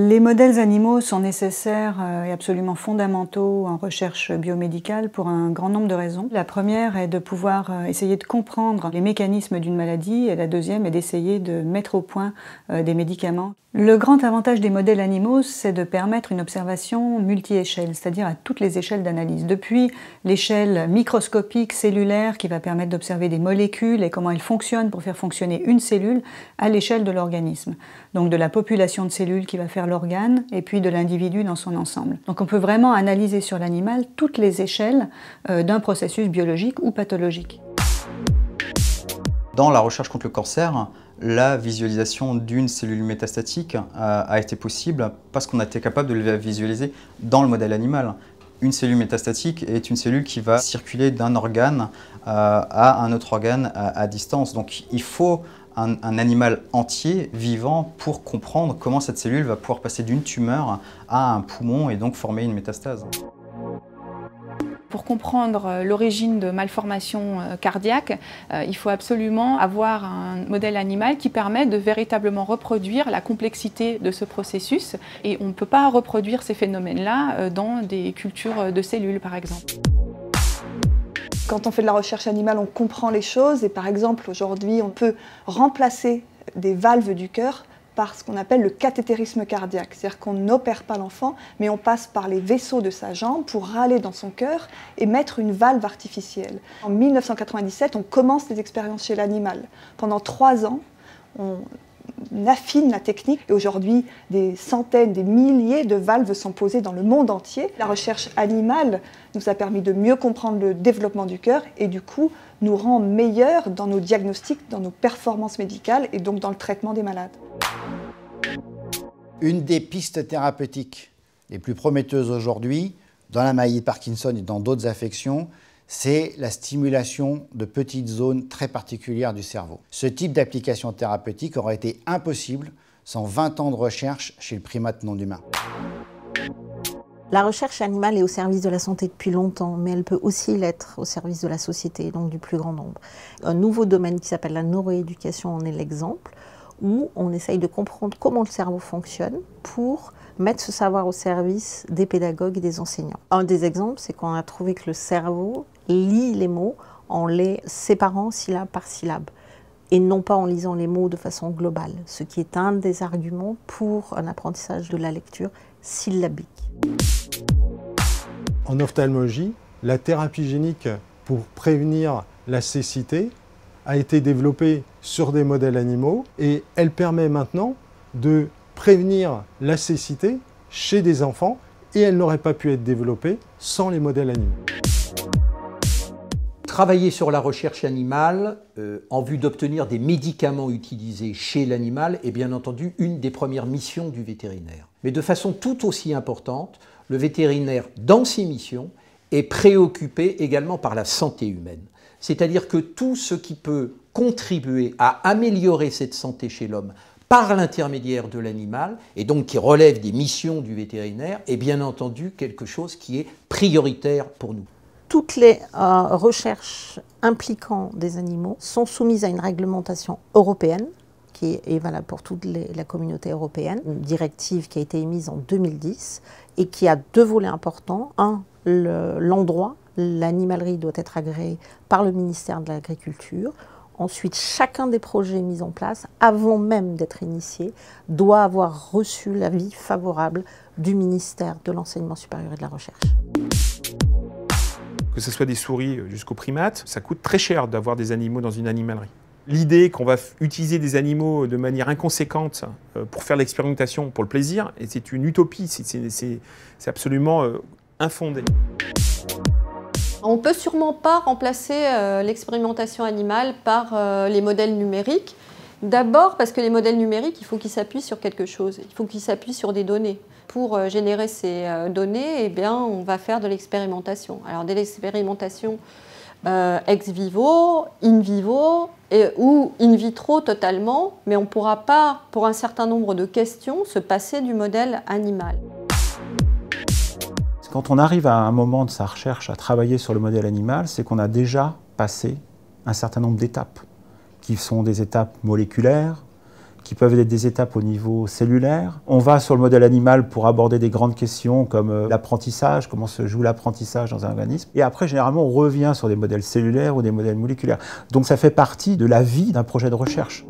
Les modèles animaux sont nécessaires et absolument fondamentaux en recherche biomédicale pour un grand nombre de raisons. La première est de pouvoir essayer de comprendre les mécanismes d'une maladie et la deuxième est d'essayer de mettre au point des médicaments. Le grand avantage des modèles animaux, c'est de permettre une observation multi-échelle, c'est-à-dire à toutes les échelles d'analyse. Depuis l'échelle microscopique, cellulaire, qui va permettre d'observer des molécules et comment elles fonctionnent pour faire fonctionner une cellule, à l'échelle de l'organisme. Donc de la population de cellules qui va faire l'organe, et puis de l'individu dans son ensemble. Donc on peut vraiment analyser sur l'animal toutes les échelles d'un processus biologique ou pathologique. Dans la recherche contre le cancer, la visualisation d'une cellule métastatique a été possible parce qu'on a été capable de la visualiser dans le modèle animal. Une cellule métastatique est une cellule qui va circuler d'un organe à un autre organe à distance. Donc il faut un animal entier, vivant, pour comprendre comment cette cellule va pouvoir passer d'une tumeur à un poumon et donc former une métastase. Pour comprendre l'origine de malformations cardiaques, il faut absolument avoir un modèle animal qui permet de véritablement reproduire la complexité de ce processus. Et on ne peut pas reproduire ces phénomènes-là dans des cultures de cellules, par exemple. Quand on fait de la recherche animale, on comprend les choses. Et par exemple, aujourd'hui, on peut remplacer des valves du cœur par ce qu'on appelle le cathétérisme cardiaque. C'est-à-dire qu'on n'opère pas l'enfant, mais on passe par les vaisseaux de sa jambe pour râler dans son cœur et mettre une valve artificielle. En 1997, on commence les expériences chez l'animal. Pendant 3 ans, on affine la technique. Et aujourd'hui, des centaines, des milliers de valves sont posées dans le monde entier. La recherche animale nous a permis de mieux comprendre le développement du cœur et du coup, nous rend meilleurs dans nos diagnostics, dans nos performances médicales et donc dans le traitement des malades. Une des pistes thérapeutiques les plus prometteuses aujourd'hui, dans la maladie de Parkinson et dans d'autres affections, c'est la stimulation de petites zones très particulières du cerveau. Ce type d'application thérapeutique aurait été impossible sans 20 ans de recherche chez le primate non humain. La recherche animale est au service de la santé depuis longtemps, mais elle peut aussi l'être au service de la société, donc du plus grand nombre. Un nouveau domaine qui s'appelle la neuroéducation en est l'exemple, où on essaye de comprendre comment le cerveau fonctionne pour mettre ce savoir au service des pédagogues et des enseignants. Un des exemples, c'est qu'on a trouvé que le cerveau lit les mots en les séparant syllabe par syllabe, et non pas en lisant les mots de façon globale, ce qui est un des arguments pour un apprentissage de la lecture syllabique. En ophtalmologie, la thérapie génique pour prévenir la cécité a été développée sur des modèles animaux et elle permet maintenant de prévenir la cécité chez des enfants et elle n'aurait pas pu être développée sans les modèles animaux. Travailler sur la recherche animale en vue d'obtenir des médicaments utilisés chez l'animal est bien entendu une des premières missions du vétérinaire. Mais de façon tout aussi importante, le vétérinaire, dans ses missions, est préoccupé également par la santé humaine. C'est-à-dire que tout ce qui peut contribuer à améliorer cette santé chez l'homme par l'intermédiaire de l'animal, et donc qui relève des missions du vétérinaire, est bien entendu quelque chose qui est prioritaire pour nous. Toutes les recherches impliquant des animaux sont soumises à une réglementation européenne, qui est valable pour toute la communauté européenne, une directive qui a été émise en 2010 et qui a 2 volets importants. Un, l'endroit. L'animalerie doit être agréée par le ministère de l'Agriculture. Ensuite, chacun des projets mis en place, avant même d'être initié, doit avoir reçu l'avis favorable du ministère de l'Enseignement supérieur et de la Recherche. Que ce soit des souris jusqu'aux primates, ça coûte très cher d'avoir des animaux dans une animalerie. L'idée qu'on va utiliser des animaux de manière inconséquente pour faire l'expérimentation pour le plaisir, et c'est une utopie, c'est absolument infondé. On ne peut sûrement pas remplacer l'expérimentation animale par les modèles numériques. D'abord parce que les modèles numériques, il faut qu'ils s'appuient sur quelque chose, il faut qu'ils s'appuient sur des données. Pour générer ces données, eh bien, on va faire de l'expérimentation. Alors de l'expérimentation ex vivo, in vivo ou in vitro totalement, mais on ne pourra pas, pour un certain nombre de questions, se passer du modèle animal. Quand on arrive à un moment de sa recherche à travailler sur le modèle animal, c'est qu'on a déjà passé un certain nombre d'étapes, qui sont des étapes moléculaires, qui peuvent être des étapes au niveau cellulaire. On va sur le modèle animal pour aborder des grandes questions comme l'apprentissage, comment se joue l'apprentissage dans un organisme. Et après, généralement, on revient sur des modèles cellulaires ou des modèles moléculaires. Donc ça fait partie de la vie d'un projet de recherche.